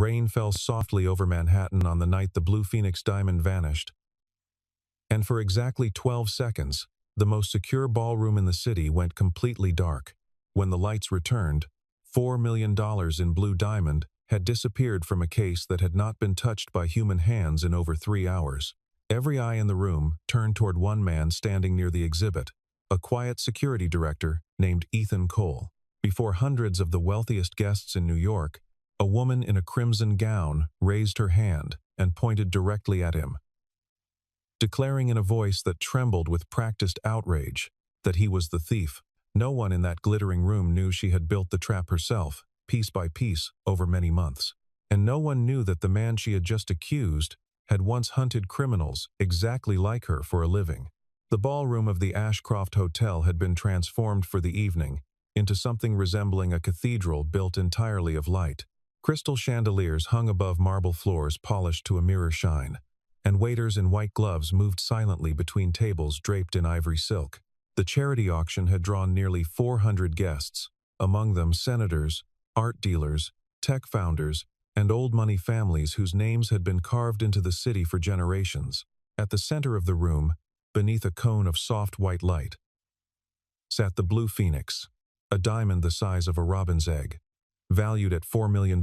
Rain fell softly over Manhattan on the night the Blue Phoenix diamond vanished. And for exactly 12 seconds, the most secure ballroom in the city went completely dark. When the lights returned, $4 million in blue diamond had disappeared from a case that had not been touched by human hands in over 3 hours. Every eye in the room turned toward one man standing near the exhibit, a quiet security director named Ethan Cole. Before hundreds of the wealthiest guests in New York, a woman in a crimson gown raised her hand and pointed directly at him, declaring in a voice that trembled with practiced outrage that he was the thief. No one in that glittering room knew she had built the trap herself, piece by piece, over many months. And no one knew that the man she had just accused had once hunted criminals exactly like her for a living. The ballroom of the Ashcroft Hotel had been transformed for the evening into something resembling a cathedral built entirely of light. Crystal chandeliers hung above marble floors polished to a mirror shine, and waiters in white gloves moved silently between tables draped in ivory silk. The charity auction had drawn nearly 400 guests, among them senators, art dealers, tech founders, and old money families whose names had been carved into the city for generations. At the center of the room, beneath a cone of soft white light, sat the Blue Phoenix, a diamond the size of a robin's egg, valued at $4 million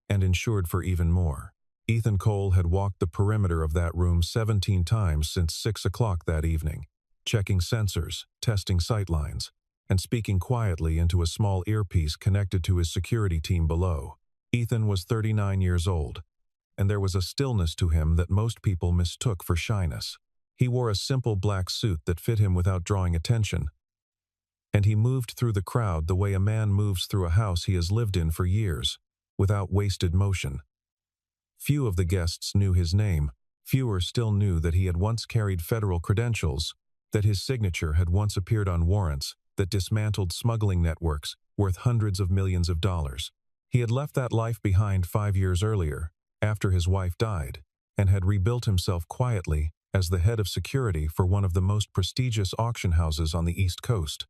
and insured for even more. Ethan Cole had walked the perimeter of that room 17 times since 6 o'clock that evening, checking sensors, testing sightlines, and speaking quietly into a small earpiece connected to his security team below. Ethan was 39 years old, and there was a stillness to him that most people mistook for shyness. He wore a simple black suit that fit him without drawing attention, and he moved through the crowd the way a man moves through a house he has lived in for years, without wasted motion. Few of the guests knew his name. Fewer still knew that he had once carried federal credentials, that his signature had once appeared on warrants that dismantled smuggling networks worth hundreds of millions of dollars. He had left that life behind 5 years earlier, after his wife died, and had rebuilt himself quietly as the head of security for one of the most prestigious auction houses on the East Coast.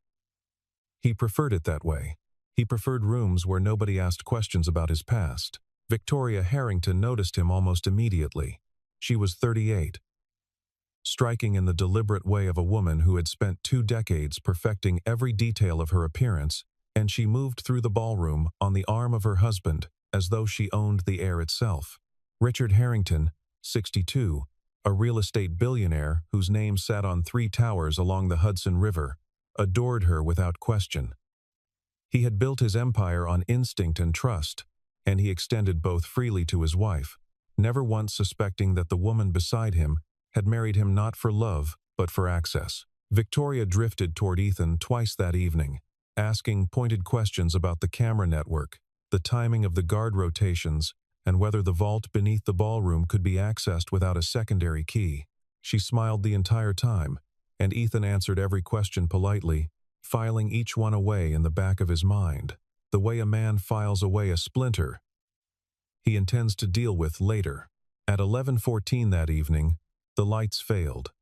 He preferred it that way. He preferred rooms where nobody asked questions about his past. Victoria Harrington noticed him almost immediately. She was 38, striking in the deliberate way of a woman who had spent 2 decades perfecting every detail of her appearance, and she moved through the ballroom on the arm of her husband as though she owned the air itself. Richard Harrington, 62, a real estate billionaire whose name sat on 3 towers along the Hudson River, adored her without question. He had built his empire on instinct and trust, and he extended both freely to his wife, never once suspecting that the woman beside him had married him not for love, but for access. Victoria drifted toward Ethan twice that evening, asking pointed questions about the camera network, the timing of the guard rotations, and whether the vault beneath the ballroom could be accessed without a secondary key. She smiled the entire time, and Ethan answered every question politely, filing each one away in the back of his mind, the way a man files away a splinter he intends to deal with later. At 11:14 that evening, the lights failed.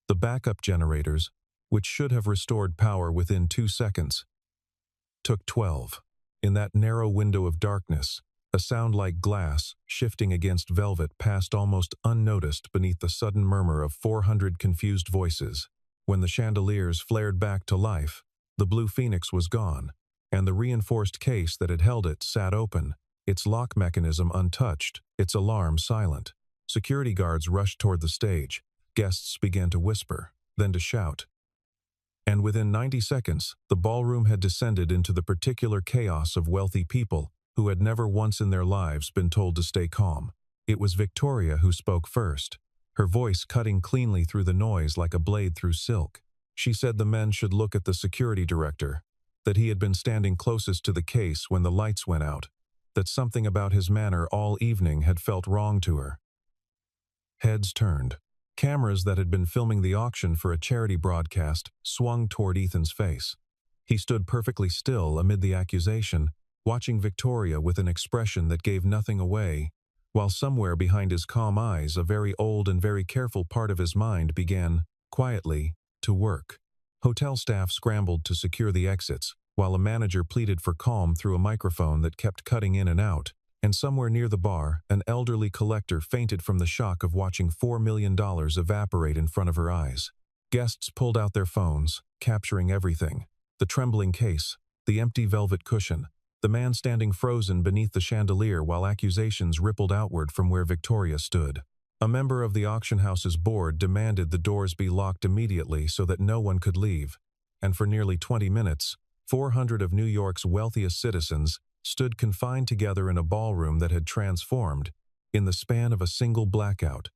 The backup generators, which should have restored power within 2 seconds, took 12. In that narrow window of darkness, a sound like glass shifting against velvet passed almost unnoticed beneath the sudden murmur of 400 confused voices. When the chandeliers flared back to life, the Blue Phoenix was gone, and the reinforced case that had held it sat open, its lock mechanism untouched, its alarm silent. Security guards rushed toward the stage. Guests began to whisper, then to shout. And within 90 seconds, the ballroom had descended into the particular chaos of wealthy people who had never once in their lives been told to stay calm. It was Victoria who spoke first, her voice cutting cleanly through the noise like a blade through silk. She said the men should look at the security director, that he had been standing closest to the case when the lights went out, that something about his manner all evening had felt wrong to her. Heads turned. Cameras that had been filming the auction for a charity broadcast swung toward Ethan's face. He stood perfectly still amid the accusation, watching Victoria with an expression that gave nothing away, while somewhere behind his calm eyes a very old and very careful part of his mind began, quietly, to work. Hotel staff scrambled to secure the exits, while a manager pleaded for calm through a microphone that kept cutting in and out. and somewhere near the bar, an elderly collector fainted from the shock of watching $4 million evaporate in front of her eyes. Guests pulled out their phones, capturing everything: the trembling case, the empty velvet cushion, the man standing frozen beneath the chandelier while accusations rippled outward from where Victoria stood. A member of the auction house's board demanded the doors be locked immediately so that no one could leave, and for nearly 20 minutes, 400 of New York's wealthiest citizens stood confined together in a ballroom that had transformed, in the span of a single blackout,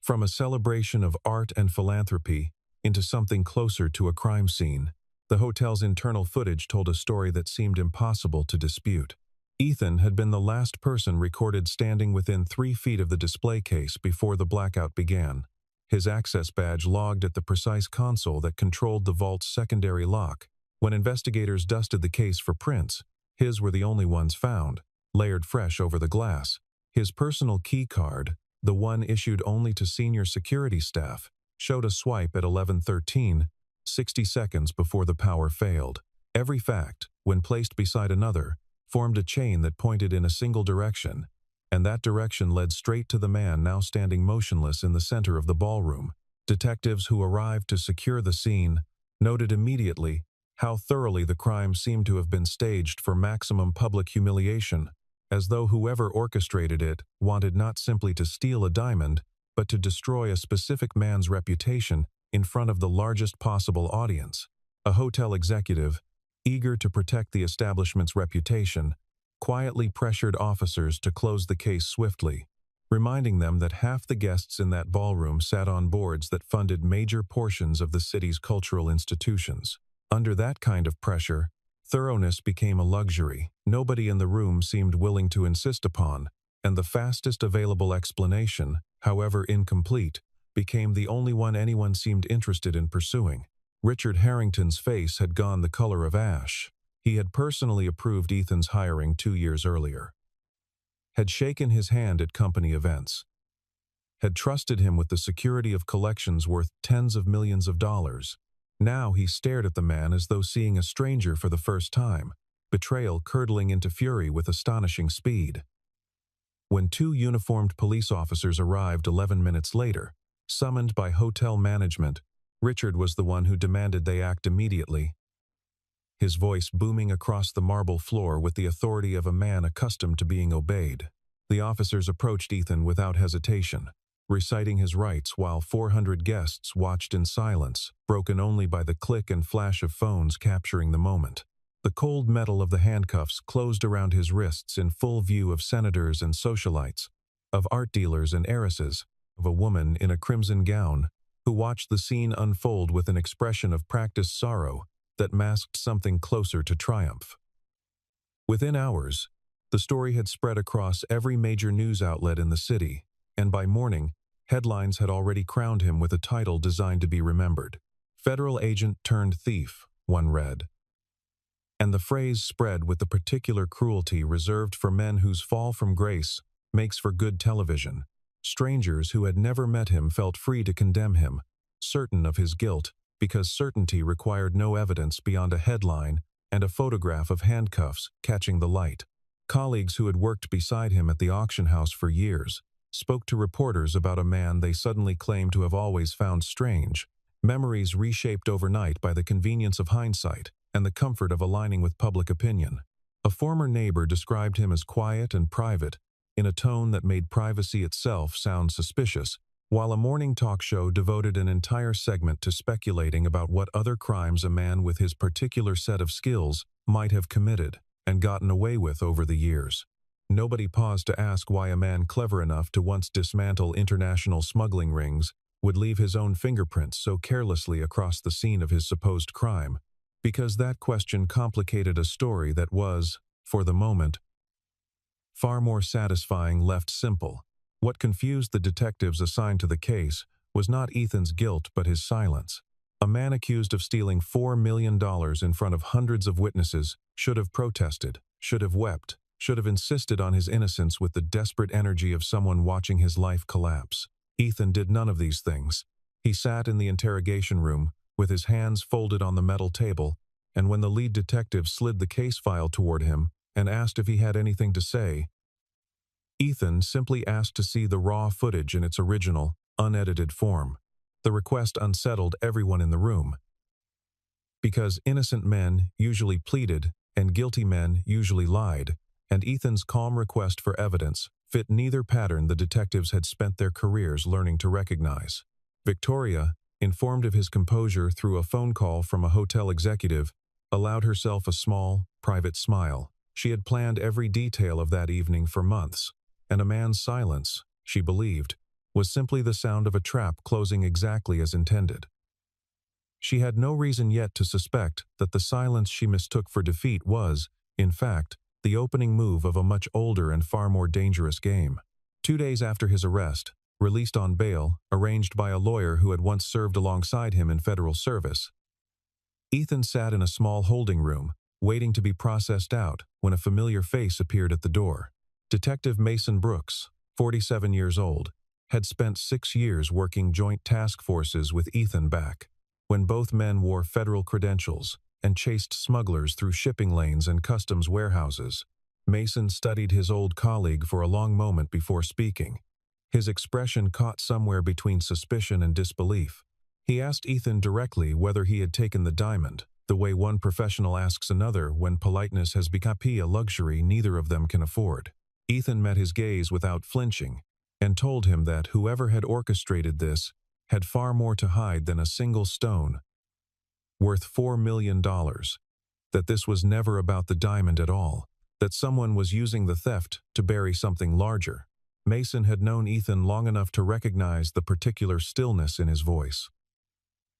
from a celebration of art and philanthropy into something closer to a crime scene. The hotel's internal footage told a story that seemed impossible to dispute. Ethan had been the last person recorded standing within 3 feet of the display case before the blackout began. His access badge logged at the precise console that controlled the vault's secondary lock. When investigators dusted the case for prints, his were the only ones found, layered fresh over the glass. His personal key card, the one issued only to senior security staff, showed a swipe at 11:13, 60 seconds before the power failed. Every fact, when placed beside another, formed a chain that pointed in a single direction, and that direction led straight to the man now standing motionless in the center of the ballroom. Detectives who arrived to secure the scene noted immediately how thoroughly the crime seemed to have been staged for maximum public humiliation, as though whoever orchestrated it wanted not simply to steal a diamond, but to destroy a specific man's reputation in front of the largest possible audience. A hotel executive, eager to protect the establishment's reputation, quietly pressured officers to close the case swiftly, reminding them that half the guests in that ballroom sat on boards that funded major portions of the city's cultural institutions. Under that kind of pressure, thoroughness became a luxury nobody in the room seemed willing to insist upon, and the fastest available explanation, however incomplete, became the only one anyone seemed interested in pursuing. Richard Harrington's face had gone the color of ash. He had personally approved Ethan's hiring 2 years earlier, had shaken his hand at company events, had trusted him with the security of collections worth tens of millions of dollars. Now he stared at the man as though seeing a stranger for the first time, betrayal curdling into fury with astonishing speed. When 2 uniformed police officers arrived 11 minutes later, summoned by hotel management, Richard was the one who demanded they act immediately, his voice booming across the marble floor with the authority of a man accustomed to being obeyed. The officers approached Ethan without hesitation, reciting his rights while 400 guests watched in silence, broken only by the click and flash of phones capturing the moment. The cold metal of the handcuffs closed around his wrists in full view of senators and socialites, of art dealers and heiresses, of a woman in a crimson gown, who watched the scene unfold with an expression of practiced sorrow that masked something closer to triumph. Within hours, the story had spread across every major news outlet in the city, and by morning, headlines had already crowned him with a title designed to be remembered. "Federal agent turned thief," one read. And the phrase spread with the particular cruelty reserved for men whose fall from grace makes for good television. Strangers who had never met him felt free to condemn him, certain of his guilt, because certainty required no evidence beyond a headline and a photograph of handcuffs catching the light. Colleagues who had worked beside him at the auction house for years spoke to reporters about a man they suddenly claimed to have always found strange, memories reshaped overnight by the convenience of hindsight and the comfort of aligning with public opinion. A former neighbor described him as quiet and private, in a tone that made privacy itself sound suspicious, while a morning talk show devoted an entire segment to speculating about what other crimes a man with his particular set of skills might have committed and gotten away with over the years. Nobody paused to ask why a man clever enough to once dismantle international smuggling rings would leave his own fingerprints so carelessly across the scene of his supposed crime, because that question complicated a story that was, for the moment, far more satisfying left simple. What confused the detectives assigned to the case was not Ethan's guilt but his silence. A man accused of stealing $4 million in front of hundreds of witnesses should have protested, should have wept, should have insisted on his innocence with the desperate energy of someone watching his life collapse. Ethan did none of these things. He sat in the interrogation room, with his hands folded on the metal table, and when the lead detective slid the case file toward him and asked if he had anything to say. Ethan simply asked to see the raw footage in its original, unedited form. The request unsettled everyone in the room. Because innocent men usually pleaded and guilty men usually lied, and Ethan's calm request for evidence fit neither pattern the detectives had spent their careers learning to recognize. Victoria, informed of his composure through a phone call from a hotel executive, allowed herself a small, private smile. She had planned every detail of that evening for months, and a man's silence, she believed, was simply the sound of a trap closing exactly as intended. She had no reason yet to suspect that the silence she mistook for defeat was, in fact, the opening move of a much older and far more dangerous game. 2 days after his arrest, released on bail, arranged by a lawyer who had once served alongside him in federal service, Ethan sat in a small holding room, waiting to be processed out when a familiar face appeared at the door. Detective Mason Brooks, 47 years old, had spent 6 years working joint task forces with Ethan back when both men wore federal credentials and chased smugglers through shipping lanes and customs warehouses. Mason studied his old colleague for a long moment before speaking. His expression caught somewhere between suspicion and disbelief. He asked Ethan directly whether he had taken the diamond, the way one professional asks another when politeness has become a luxury neither of them can afford. Ethan met his gaze without flinching and told him that whoever had orchestrated this had far more to hide than a single stone, worth $4 million, that this was never about the diamond at all, that someone was using the theft to bury something larger. Mason had known Ethan long enough to recognize the particular stillness in his voice.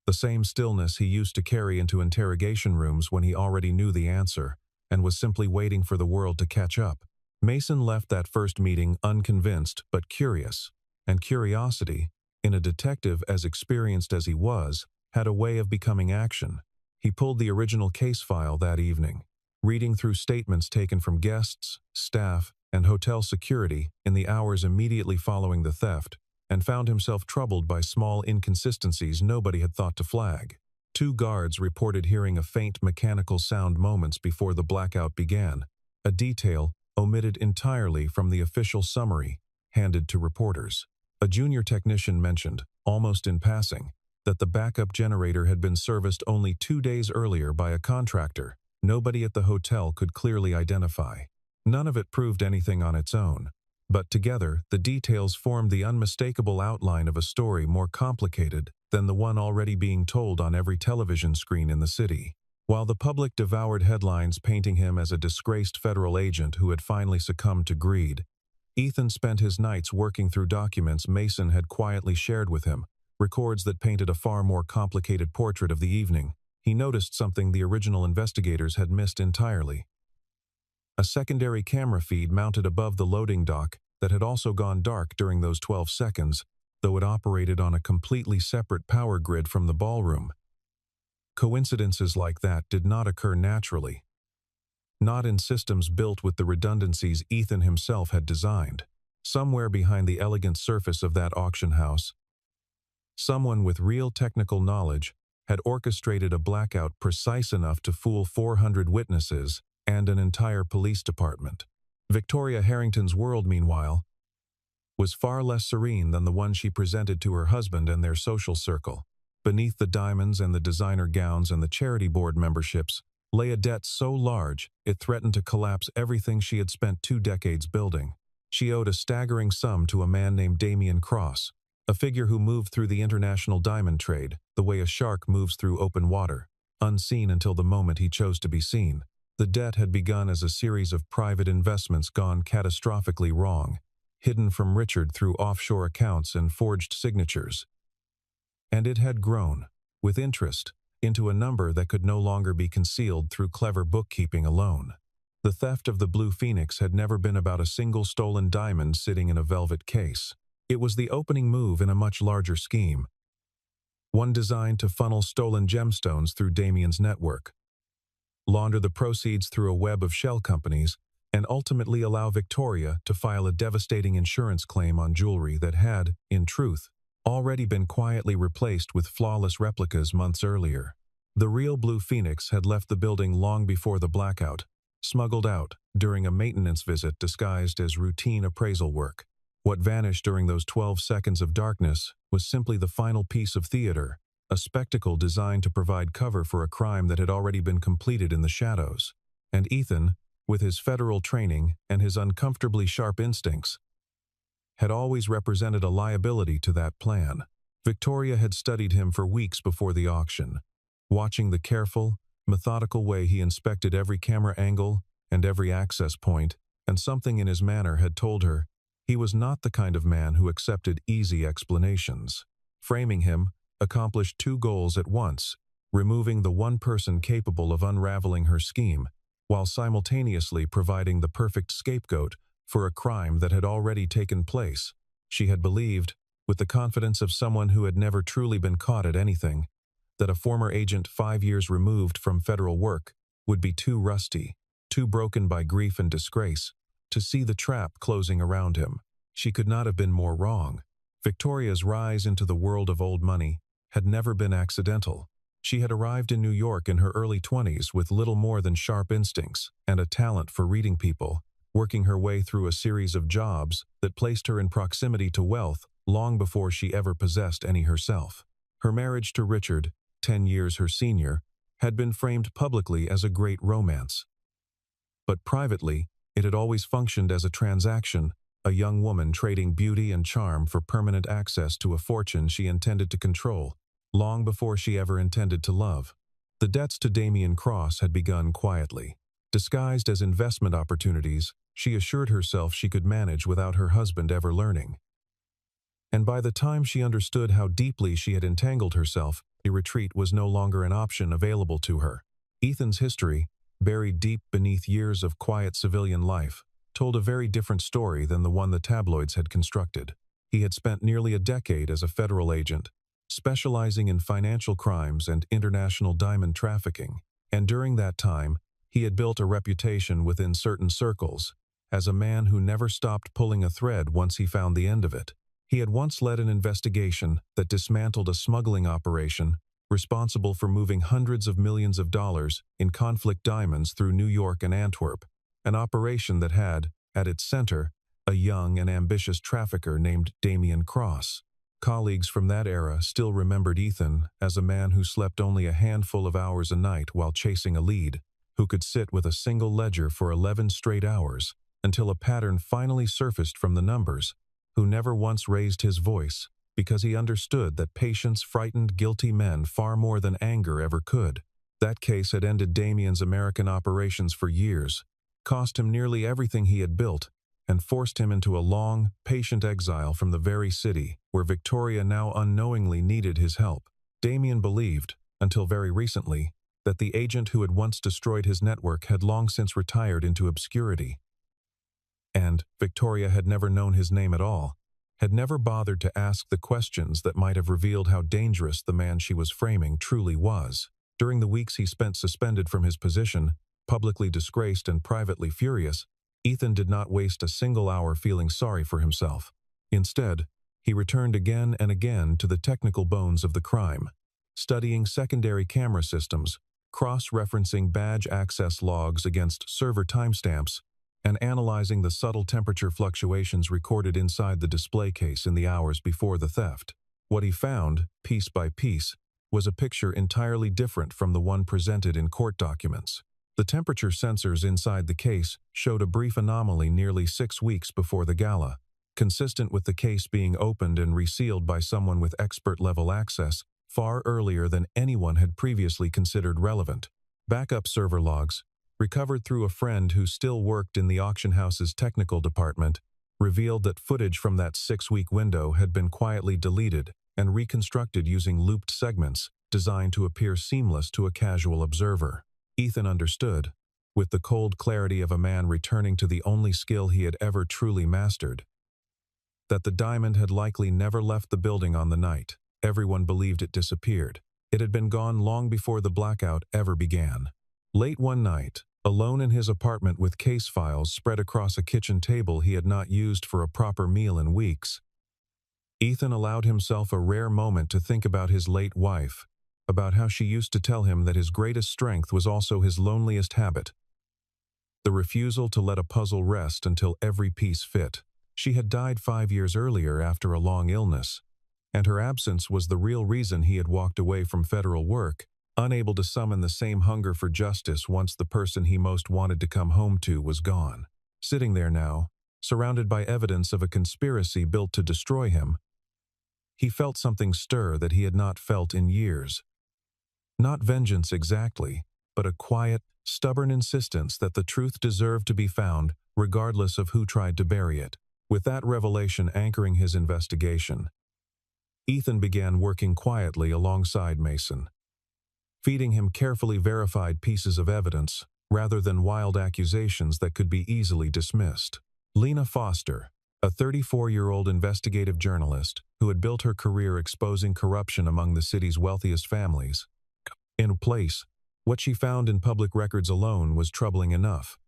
The same stillness he used to carry into interrogation rooms when he already knew the answer and was simply waiting for the world to catch up. Mason left that first meeting unconvinced but curious, and curiosity, in a detective as experienced as he was, had a way of becoming action. He pulled the original case file that evening, reading through statements taken from guests, staff, and hotel security in the hours immediately following the theft, and found himself troubled by small inconsistencies nobody had thought to flag. 2 guards reported hearing a faint mechanical sound moments before the blackout began, a detail omitted entirely from the official summary handed to reporters. A junior technician mentioned, almost in passing, that the backup generator had been serviced only 2 days earlier by a contractor nobody at the hotel could clearly identify. None of it proved anything on its own, but together the details formed the unmistakable outline of a story more complicated than the one already being told on every television screen in the city. While the public devoured headlines painting him as a disgraced federal agent who had finally succumbed to greed, Ethan spent his nights working through documents Mason had quietly shared with him, records that painted a far more complicated portrait of the evening. He noticed something the original investigators had missed entirely. A secondary camera feed mounted above the loading dock that had also gone dark during those 12 seconds, though it operated on a completely separate power grid from the ballroom. Coincidences like that did not occur naturally. Not in systems built with the redundancies Ethan himself had designed. Somewhere behind the elegant surface of that auction house, someone with real technical knowledge had orchestrated a blackout precise enough to fool 400 witnesses and an entire police department. Victoria Harrington's world, meanwhile, was far less serene than the one she presented to her husband and their social circle. Beneath the diamonds and the designer gowns and the charity board memberships lay a debt so large it threatened to collapse everything she had spent 2 decades building. She owed a staggering sum to a man named Damian Cross, a figure who moved through the international diamond trade the way a shark moves through open water, unseen until the moment he chose to be seen. The debt had begun as a series of private investments gone catastrophically wrong, hidden from Richard through offshore accounts and forged signatures. And it had grown, with interest, into a number that could no longer be concealed through clever bookkeeping alone. The theft of the Blue Phoenix had never been about a single stolen diamond sitting in a velvet case. It was the opening move in a much larger scheme, one designed to funnel stolen gemstones through Damian's network, launder the proceeds through a web of shell companies, and ultimately allow Victoria to file a devastating insurance claim on jewelry that had, in truth, already been quietly replaced with flawless replicas months earlier. The real Blue Phoenix had left the building long before the blackout, smuggled out during a maintenance visit disguised as routine appraisal work. What vanished during those 12 seconds of darkness was simply the final piece of theater, a spectacle designed to provide cover for a crime that had already been completed in the shadows. And Ethan, with his federal training and his uncomfortably sharp instincts, had always represented a liability to that plan. Victoria had studied him for weeks before the auction, watching the careful, methodical way he inspected every camera angle and every access point, and something in his manner had told her he was not the kind of man who accepted easy explanations. Framing him accomplished two goals at once, removing the one person capable of unraveling her scheme, while simultaneously providing the perfect scapegoat for a crime that had already taken place. She had believed, with the confidence of someone who had never truly been caught at anything, that a former agent 5 years removed from federal work would be too rusty, too broken by grief and disgrace, to see the trap closing around him. She could not have been more wrong. Victoria's rise into the world of old money had never been accidental. She had arrived in New York in her early 20s with little more than sharp instincts and a talent for reading people, working her way through a series of jobs that placed her in proximity to wealth long before she ever possessed any herself. Her marriage to Richard, 10 years her senior, had been framed publicly as a great romance. But privately, it had always functioned as a transaction, a young woman trading beauty and charm for permanent access to a fortune she intended to control, long before she ever intended to love. The debts to Damien Cross had begun quietly. Disguised as investment opportunities, she assured herself she could manage without her husband ever learning. And by the time she understood how deeply she had entangled herself, a retreat was no longer an option available to her. Ethan's history, buried deep beneath years of quiet civilian life, told a very different story than the one the tabloids had constructed. He had spent nearly a decade as a federal agent, specializing in financial crimes and international diamond trafficking, and during that time, he had built a reputation within certain circles as a man who never stopped pulling a thread once he found the end of it. He had once led an investigation that dismantled a smuggling operation responsible for moving hundreds of millions of dollars in conflict diamonds through New York and Antwerp, an operation that had, at its center, a young and ambitious trafficker named Damien Cross. Colleagues from that era still remembered Ethan as a man who slept only a handful of hours a night while chasing a lead, who could sit with a single ledger for 11 straight hours until a pattern finally surfaced from the numbers, who never once raised his voice because he understood that patience frightened guilty men far more than anger ever could. That case had ended Damien's American operations for years, cost him nearly everything he had built, and forced him into a long, patient exile from the very city where Victoria now unknowingly needed his help. Damien believed, until very recently, that the agent who had once destroyed his network had long since retired into obscurity. And Victoria had never known his name at all, had never bothered to ask the questions that might have revealed how dangerous the man she was framing truly was. During the weeks he spent suspended from his position, publicly disgraced and privately furious, Ethan did not waste a single hour feeling sorry for himself. Instead, he returned again and again to the technical bones of the crime, studying secondary camera systems, cross-referencing badge access logs against server timestamps, and analyzing the subtle temperature fluctuations recorded inside the display case in the hours before the theft. What he found, piece by piece, was a picture entirely different from the one presented in court documents. The temperature sensors inside the case showed a brief anomaly nearly 6 weeks before the gala, consistent with the case being opened and resealed by someone with expert-level access far earlier than anyone had previously considered relevant. Backup server logs, recovered through a friend who still worked in the auction house's technical department, revealed that footage from that 6-week window had been quietly deleted and reconstructed using looped segments designed to appear seamless to a casual observer. Ethan understood, with the cold clarity of a man returning to the only skill he had ever truly mastered, that the diamond had likely never left the building on the night everyone believed it disappeared. It had been gone long before the blackout ever began. Late one night, alone in his apartment with case files spread across a kitchen table he had not used for a proper meal in weeks, Ethan allowed himself a rare moment to think about his late wife, about how she used to tell him that his greatest strength was also his loneliest habit, the refusal to let a puzzle rest until every piece fit. She had died 5 years earlier after a long illness, and her absence was the real reason he had walked away from federal work, unable to summon the same hunger for justice once the person he most wanted to come home to was gone. Sitting there now, surrounded by evidence of a conspiracy built to destroy him, he felt something stir that he had not felt in years. Not vengeance exactly, but a quiet, stubborn insistence that the truth deserved to be found, regardless of who tried to bury it. With that revelation anchoring his investigation, Ethan began working quietly alongside Mason, feeding him carefully verified pieces of evidence, rather than wild accusations that could be easily dismissed. Lena Foster, a 34-year-old investigative journalist who had built her career exposing corruption among the city's wealthiest families. In place, what she found in public records alone was troubling enough.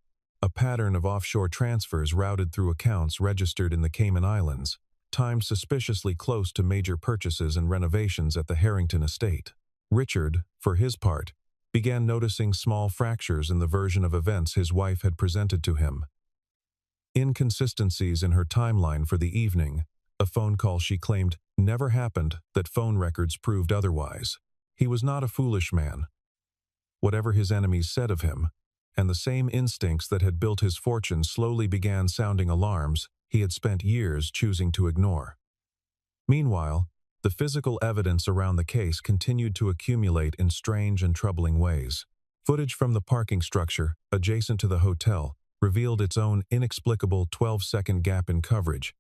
A pattern of offshore transfers routed through accounts registered in the Cayman Islands, timed suspiciously close to major purchases and renovations at the Harrington estate. Richard, for his part, began noticing small fractures in the version of events his wife had presented to him. Inconsistencies in her timeline for the evening, a phone call she claimed never happened that phone records proved otherwise. He was not a foolish man, whatever his enemies said of him, and the same instincts that had built his fortune slowly began sounding alarms he had spent years choosing to ignore. Meanwhile, the physical evidence around the case continued to accumulate in strange and troubling ways. Footage from the parking structure, adjacent to the hotel, revealed its own inexplicable 12-second gap in coverage,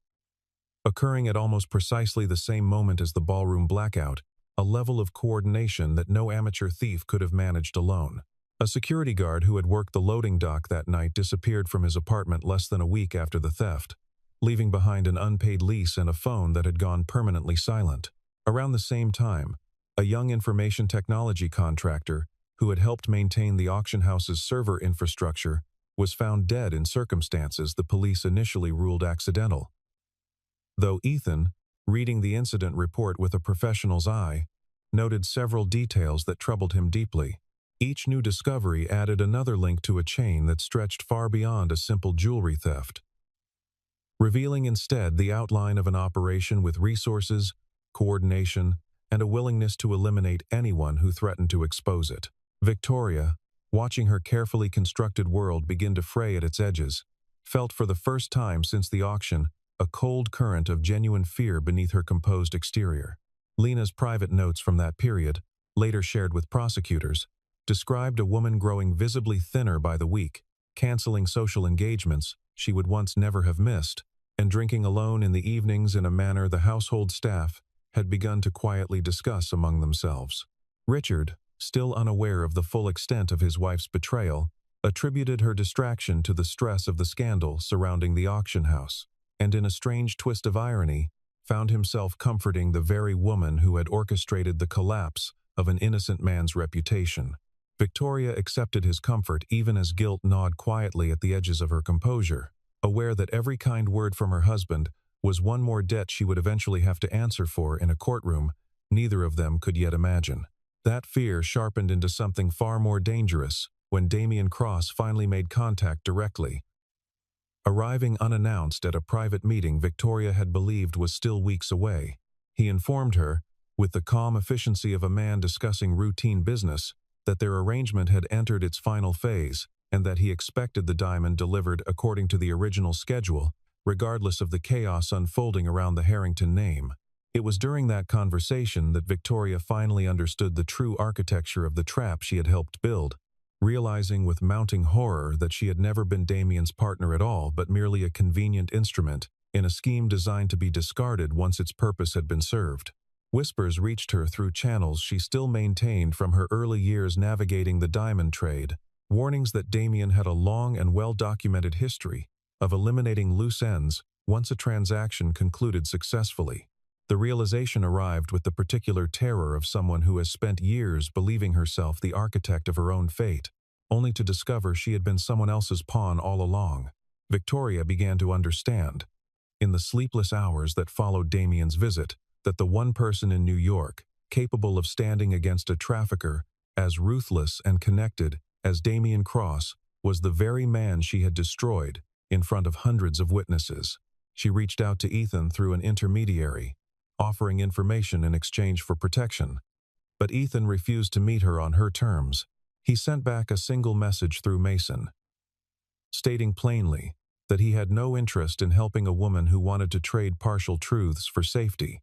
occurring at almost precisely the same moment as the ballroom blackout, a level of coordination that no amateur thief could have managed alone. A security guard who had worked the loading dock that night disappeared from his apartment less than a week after the theft, leaving behind an unpaid lease and a phone that had gone permanently silent. Around the same time, a young information technology contractor who had helped maintain the auction house's server infrastructure was found dead in circumstances the police initially ruled accidental. Though Ethan, reading the incident report with a professional's eye, noted several details that troubled him deeply. Each new discovery added another link to a chain that stretched far beyond a simple jewelry theft, revealing instead the outline of an operation with resources, coordination, and a willingness to eliminate anyone who threatened to expose it. Victoria, watching her carefully constructed world begin to fray at its edges, felt for the first time since the auction a cold current of genuine fear beneath her composed exterior. Lena's private notes from that period, later shared with prosecutors, described a woman growing visibly thinner by the week, canceling social engagements she would once never have missed, and drinking alone in the evenings in a manner the household staff had begun to quietly discuss among themselves. Richard, still unaware of the full extent of his wife's betrayal, attributed her distraction to the stress of the scandal surrounding the auction house, and in a strange twist of irony, found himself comforting the very woman who had orchestrated the collapse of an innocent man's reputation. Victoria accepted his comfort even as guilt gnawed quietly at the edges of her composure, aware that every kind word from her husband was one more debt she would eventually have to answer for in a courtroom neither of them could yet imagine. That fear sharpened into something far more dangerous when Damien Cross finally made contact directly. Arriving unannounced at a private meeting Victoria had believed was still weeks away, he informed her, with the calm efficiency of a man discussing routine business, that their arrangement had entered its final phase and that he expected the diamond delivered according to the original schedule, regardless of the chaos unfolding around the Harrington name. It was during that conversation that Victoria finally understood the true architecture of the trap she had helped build, realizing with mounting horror that she had never been Damien's partner at all but merely a convenient instrument in a scheme designed to be discarded once its purpose had been served. Whispers reached her through channels she still maintained from her early years navigating the diamond trade, warnings that Damien had a long and well-documented history of eliminating loose ends once a transaction concluded successfully. The realization arrived with the particular terror of someone who has spent years believing herself the architect of her own fate, only to discover she had been someone else's pawn all along. Victoria began to understand, in the sleepless hours that followed Damien's visit, that the one person in New York capable of standing against a trafficker as ruthless and connected as Damien Cross was the very man she had destroyed in front of hundreds of witnesses. She reached out to Ethan through an intermediary, offering information in exchange for protection. But Ethan refused to meet her on her terms. He sent back a single message through Mason, stating plainly that he had no interest in helping a woman who wanted to trade partial truths for safety.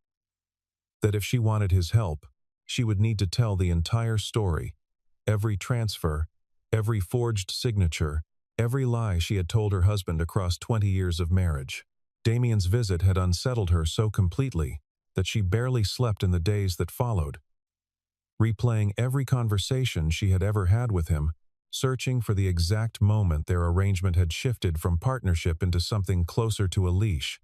That if she wanted his help, she would need to tell the entire story, every transfer, every forged signature, every lie she had told her husband across 20 years of marriage. Damien's visit had unsettled her so completely that she barely slept in the days that followed, replaying every conversation she had ever had with him, searching for the exact moment their arrangement had shifted from partnership into something closer to a leash.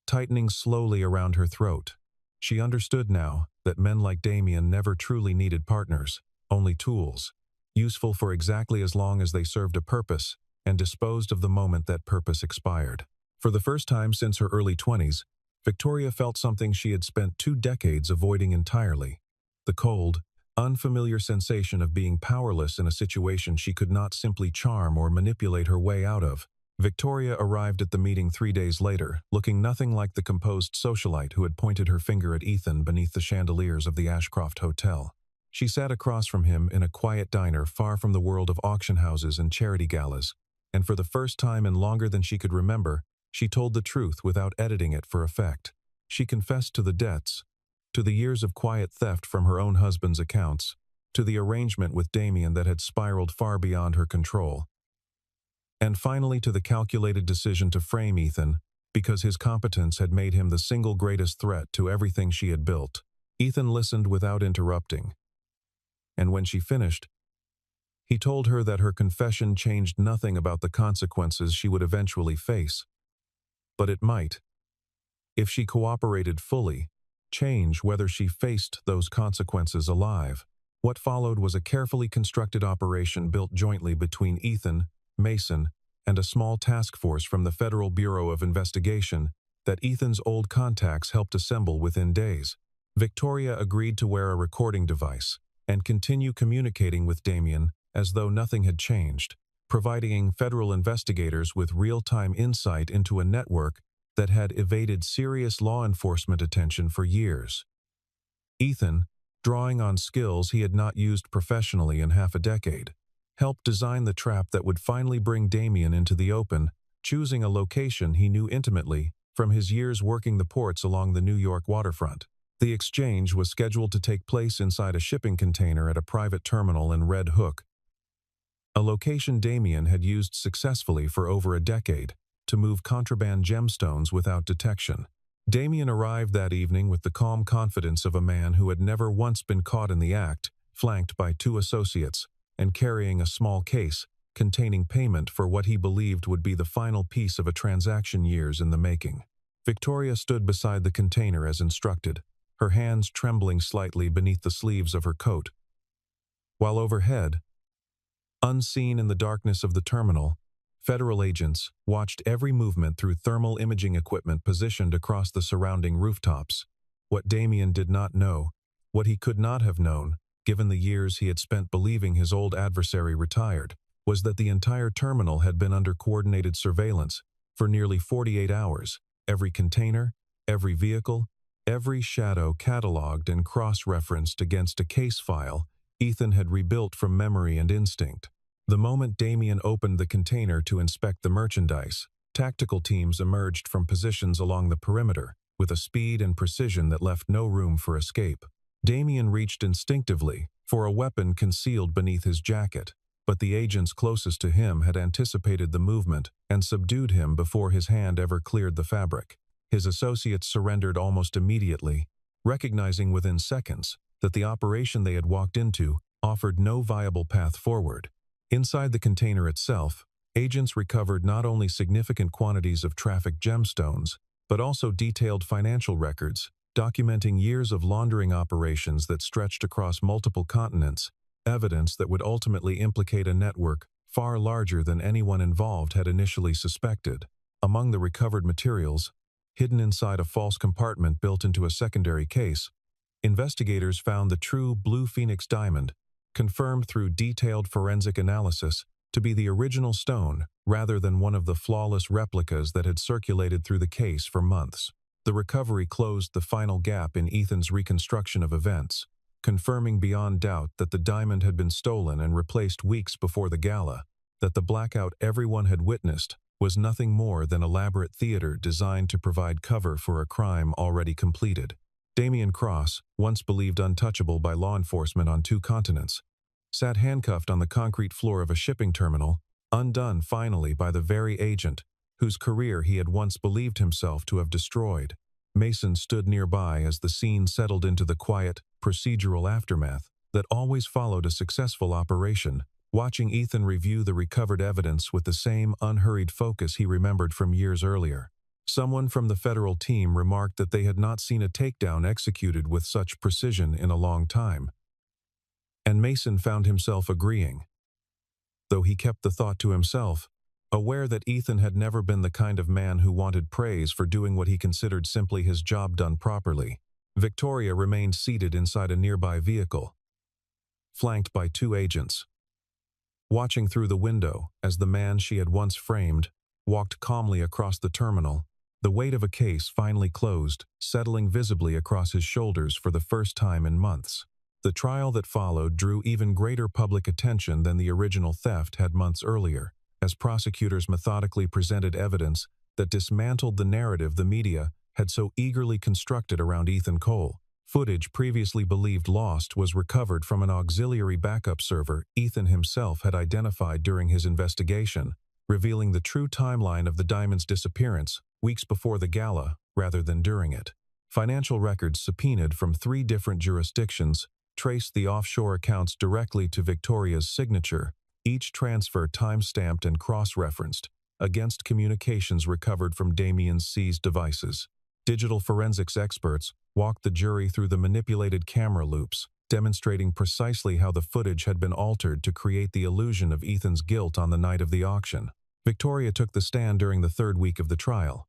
Tightening slowly around her throat, she understood now that men like Damien never truly needed partners, only tools, useful for exactly as long as they served a purpose and disposed of the moment that purpose expired. For the first time since her early 20s, Victoria felt something she had spent 2 decades avoiding entirely: the cold, unfamiliar sensation of being powerless in a situation she could not simply charm or manipulate her way out of. Victoria arrived at the meeting 3 days later, looking nothing like the composed socialite who had pointed her finger at Ethan beneath the chandeliers of the Ashcroft Hotel. She sat across from him in a quiet diner far from the world of auction houses and charity galas, and for the first time in longer than she could remember, she told the truth without editing it for effect. She confessed to the debts, to the years of quiet theft from her own husband's accounts, to the arrangement with Damien that had spiraled far beyond her control, and finally to the calculated decision to frame Ethan because his competence had made him the single greatest threat to everything she had built. Ethan listened without interrupting, and when she finished, he told her that her confession changed nothing about the consequences she would eventually face. But it might, if she cooperated fully, change whether she faced those consequences alive. What followed was a carefully constructed operation built jointly between Ethan, Mason, and a small task force from the Federal Bureau of Investigation that Ethan's old contacts helped assemble within days. Victoria agreed to wear a recording device and continue communicating with Damien as though nothing had changed, providing federal investigators with real-time insight into a network that had evaded serious law enforcement attention for years. Ethan, drawing on skills he had not used professionally in half a decade, helped design the trap that would finally bring Damien into the open, choosing a location he knew intimately from his years working the ports along the New York waterfront. The exchange was scheduled to take place inside a shipping container at a private terminal in Red Hook, a location Damien had used successfully for over a decade to move contraband gemstones without detection. Damien arrived that evening with the calm confidence of a man who had never once been caught in the act, flanked by 2 associates, and carrying a small case containing payment for what he believed would be the final piece of a transaction years in the making. Victoria stood beside the container as instructed, her hands trembling slightly beneath the sleeves of her coat, while overhead, unseen in the darkness of the terminal, federal agents watched every movement through thermal imaging equipment positioned across the surrounding rooftops. What Damien did not know, what he could not have known, given the years he had spent believing his old adversary retired, was that the entire terminal had been under coordinated surveillance for nearly 48 hours, every container, every vehicle, every shadow cataloged and cross-referenced against a case file Ethan had rebuilt from memory and instinct. The moment Damien opened the container to inspect the merchandise, tactical teams emerged from positions along the perimeter with a speed and precision that left no room for escape. Damien reached instinctively for a weapon concealed beneath his jacket, but the agents closest to him had anticipated the movement and subdued him before his hand ever cleared the fabric. His associates surrendered almost immediately, recognizing within seconds that the operation they had walked into offered no viable path forward. Inside the container itself, agents recovered not only significant quantities of trafficked gemstones, but also detailed financial records, documenting years of laundering operations that stretched across multiple continents, evidence that would ultimately implicate a network far larger than anyone involved had initially suspected. Among the recovered materials, hidden inside a false compartment built into a secondary case, investigators found the true Blue Phoenix diamond, confirmed through detailed forensic analysis to be the original stone rather than one of the flawless replicas that had circulated through the case for months. The recovery closed the final gap in Ethan's reconstruction of events, confirming beyond doubt that the diamond had been stolen and replaced weeks before the gala, that the blackout everyone had witnessed was nothing more than elaborate theater designed to provide cover for a crime already completed. Damian Cross, once believed untouchable by law enforcement on 2 continents, sat handcuffed on the concrete floor of a shipping terminal, undone finally by the very agent whose career he had once believed himself to have destroyed. Mason stood nearby as the scene settled into the quiet, procedural aftermath that always followed a successful operation, watching Ethan review the recovered evidence with the same unhurried focus he remembered from years earlier. Someone from the federal team remarked that they had not seen a takedown executed with such precision in a long time. And Mason found himself agreeing, though he kept the thought to himself, aware that Ethan had never been the kind of man who wanted praise for doing what he considered simply his job done properly. Victoria remained seated inside a nearby vehicle, flanked by 2 agents, watching through the window as the man she had once framed walked calmly across the terminal, the weight of a case finally closed, settling visibly across his shoulders for the first time in months. The trial that followed drew even greater public attention than the original theft had months earlier, as prosecutors methodically presented evidence that dismantled the narrative the media had so eagerly constructed around Ethan Cole. Footage previously believed lost was recovered from an auxiliary backup server Ethan himself had identified during his investigation, revealing the true timeline of the diamond's disappearance weeks before the gala rather than during it. Financial records subpoenaed from 3 different jurisdictions traced the offshore accounts directly to Victoria's signature, each transfer time-stamped and cross-referenced against communications recovered from Damian's seized devices. Digital forensics experts walked the jury through the manipulated camera loops, demonstrating precisely how the footage had been altered to create the illusion of Ethan's guilt on the night of the auction. Victoria took the stand during the 3rd week of the trial,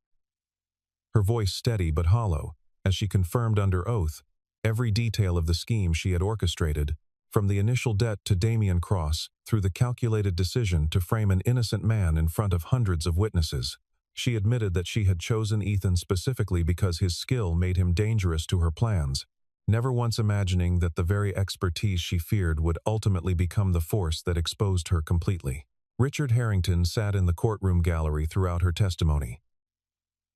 her voice steady but hollow, as she confirmed under oath every detail of the scheme she had orchestrated, from the initial debt to Damian Cross through the calculated decision to frame an innocent man in front of hundreds of witnesses. She admitted that she had chosen Ethan specifically because his skill made him dangerous to her plans, never once imagining that the very expertise she feared would ultimately become the force that exposed her completely. Richard Harrington sat in the courtroom gallery throughout her testimony,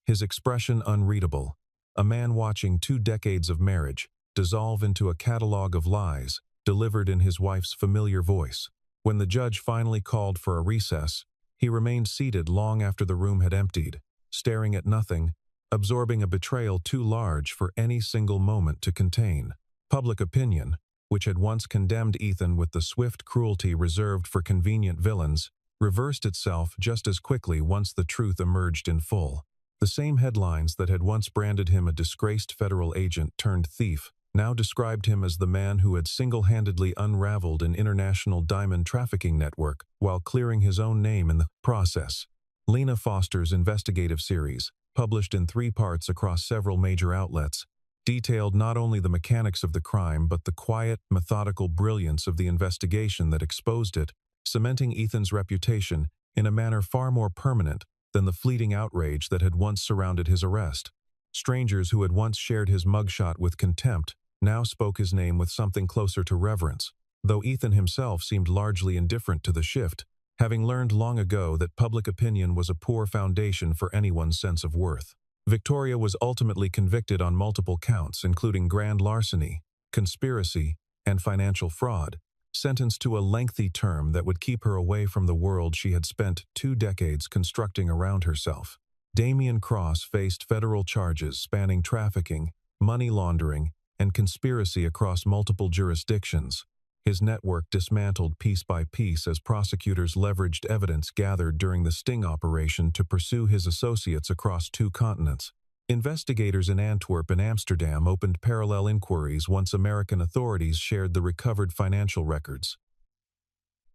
his expression unreadable, a man watching 2 decades of marriage dissolve into a catalog of lies delivered in his wife's familiar voice. When the judge finally called for a recess, he remained seated long after the room had emptied, staring at nothing, absorbing a betrayal too large for any single moment to contain. Public opinion, which had once condemned Ethan with the swift cruelty reserved for convenient villains, reversed itself just as quickly once the truth emerged in full. The same headlines that had once branded him a disgraced federal agent turned thief now described him as the man who had single-handedly unraveled an international diamond trafficking network while clearing his own name in the process. Lena Foster's investigative series, published in 3 parts across several major outlets, detailed not only the mechanics of the crime but the quiet, methodical brilliance of the investigation that exposed it, cementing Ethan's reputation in a manner far more permanent than the fleeting outrage that had once surrounded his arrest. Strangers who had once shared his mugshot with contempt now spoke his name with something closer to reverence, though Ethan himself seemed largely indifferent to the shift, having learned long ago that public opinion was a poor foundation for anyone's sense of worth. Victoria was ultimately convicted on multiple counts, including grand larceny, conspiracy, and financial fraud, sentenced to a lengthy term that would keep her away from the world she had spent 2 decades constructing around herself. Damian Cross faced federal charges spanning trafficking, money laundering, and conspiracy across multiple jurisdictions, his network dismantled piece by piece as prosecutors leveraged evidence gathered during the sting operation to pursue his associates across 2 continents. Investigators in Antwerp and Amsterdam opened parallel inquiries once American authorities shared the recovered financial records.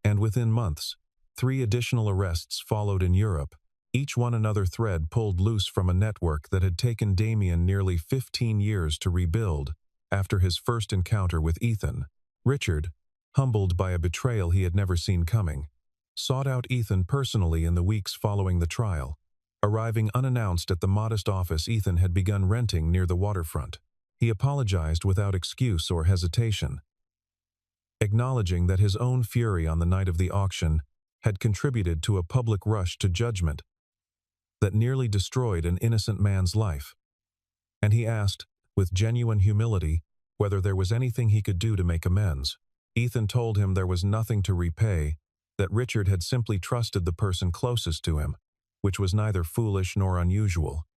And within months, 3 additional arrests followed in Europe, each one another thread pulled loose from a network that had taken Damian nearly 15 years to rebuild after his first encounter with Ethan. Richard, humbled by a betrayal he had never seen coming, sought out Ethan personally in the weeks following the trial. Arriving unannounced at the modest office Ethan had begun renting near the waterfront, he apologized without excuse or hesitation, acknowledging that his own fury on the night of the auction had contributed to a public rush to judgment that nearly destroyed an innocent man's life. And he asked, with genuine humility, whether there was anything he could do to make amends. Ethan told him there was nothing to repay, that Richard had simply trusted the person closest to him, which was neither foolish nor unusual,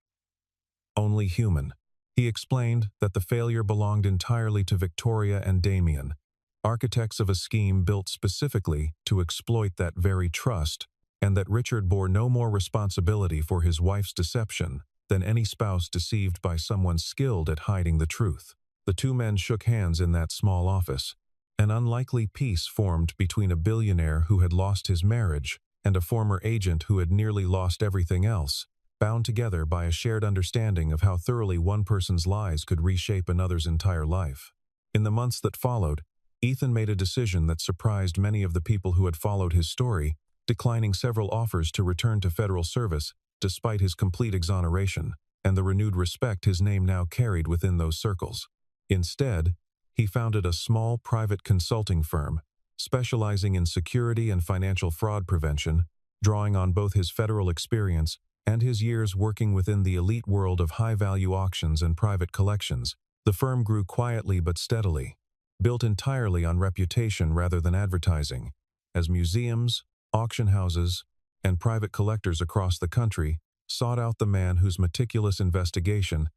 only human. He explained that the failure belonged entirely to Victoria and Damien, architects of a scheme built specifically to exploit that very trust, and that Richard bore no more responsibility for his wife's deception than any spouse deceived by someone skilled at hiding the truth. The two men shook hands in that small office. An unlikely peace formed between a billionaire who had lost his marriage and a former agent who had nearly lost everything else, bound together by a shared understanding of how thoroughly one person's lies could reshape another's entire life. In the months that followed, Ethan made a decision that surprised many of the people who had followed his story, declining several offers to return to federal service despite his complete exoneration and the renewed respect his name now carried within those circles. Instead, he founded a small private consulting firm, specializing in security and financial fraud prevention, drawing on both his federal experience and his years working within the elite world of high-value auctions and private collections. The firm grew quietly but steadily, built entirely on reputation rather than advertising, as museums, auction houses, and private collectors across the country sought out the man whose meticulous investigation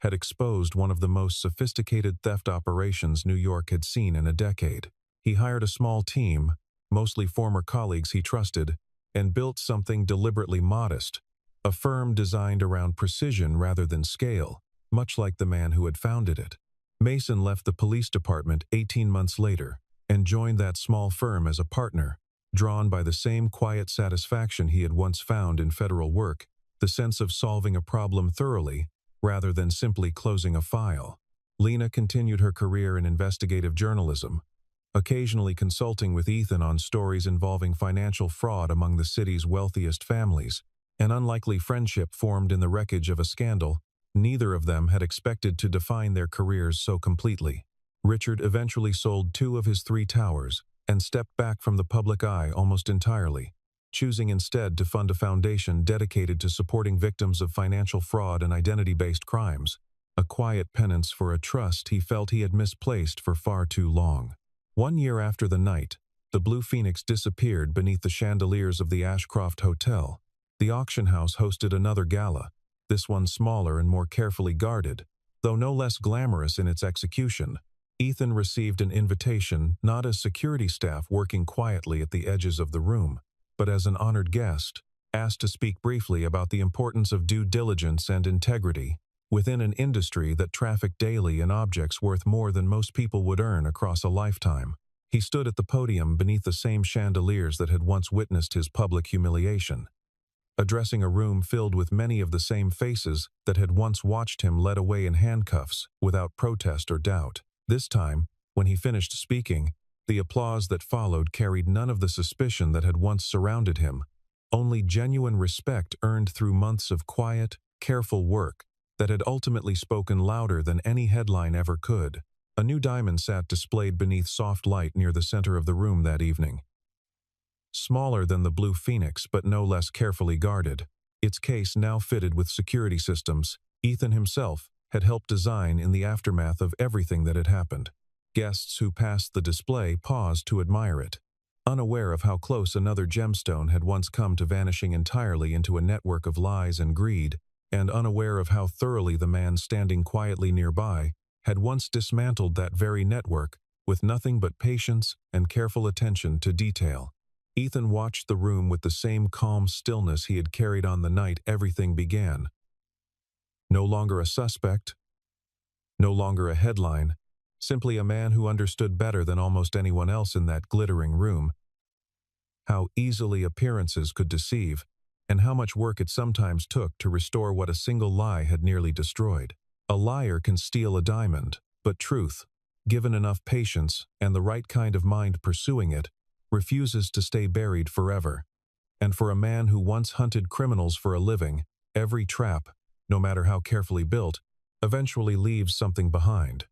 had exposed one of the most sophisticated theft operations New York had seen in a decade. He hired a small team, mostly former colleagues he trusted, and built something deliberately modest, a firm designed around precision rather than scale, much like the man who had founded it. Mason left the police department 18 months later and joined that small firm as a partner, drawn by the same quiet satisfaction he had once found in federal work, the sense of solving a problem thoroughly rather than simply closing a file. Lena continued her career in investigative journalism, occasionally consulting with Ethan on stories involving financial fraud among the city's wealthiest families. An unlikely friendship formed in the wreckage of a scandal neither of them had expected to define their careers so completely. Richard eventually sold 2 of his 3 towers and stepped back from the public eye almost entirely, choosing instead to fund a foundation dedicated to supporting victims of financial fraud and identity-based crimes, a quiet penance for a trust he felt he had misplaced for far too long. 1 year after the night, the Blue Phoenix disappeared beneath the chandeliers of the Ashcroft Hotel. The auction house hosted another gala, this one smaller and more carefully guarded, though no less glamorous in its execution. Ethan received an invitation not as security staff working quietly at the edges of the room, but as an honored guest, asked to speak briefly about the importance of due diligence and integrity within an industry that trafficked daily in objects worth more than most people would earn across a lifetime. He stood at the podium beneath the same chandeliers that had once witnessed his public humiliation, addressing a room filled with many of the same faces that had once watched him led away in handcuffs without protest or doubt. This time, when he finished speaking, the applause that followed carried none of the suspicion that had once surrounded him, only genuine respect earned through months of quiet, careful work that had ultimately spoken louder than any headline ever could. A new diamond sat displayed beneath soft light near the center of the room that evening. Smaller than the Blue Phoenix but no less carefully guarded, its case now fitted with security systems Ethan himself had helped design in the aftermath of everything that had happened. Guests who passed the display paused to admire it, unaware of how close another gemstone had once come to vanishing entirely into a network of lies and greed, and unaware of how thoroughly the man standing quietly nearby had once dismantled that very network with nothing but patience and careful attention to detail. Ethan watched the room with the same calm stillness he had carried on the night everything began. No longer a suspect, no longer a headline, simply a man who understood better than almost anyone else in that glittering room how easily appearances could deceive and how much work it sometimes took to restore what a single lie had nearly destroyed. A liar can steal a diamond, but truth, given enough patience and the right kind of mind pursuing it, refuses to stay buried forever. And for a man who once hunted criminals for a living, every trap, no matter how carefully built, eventually leaves something behind.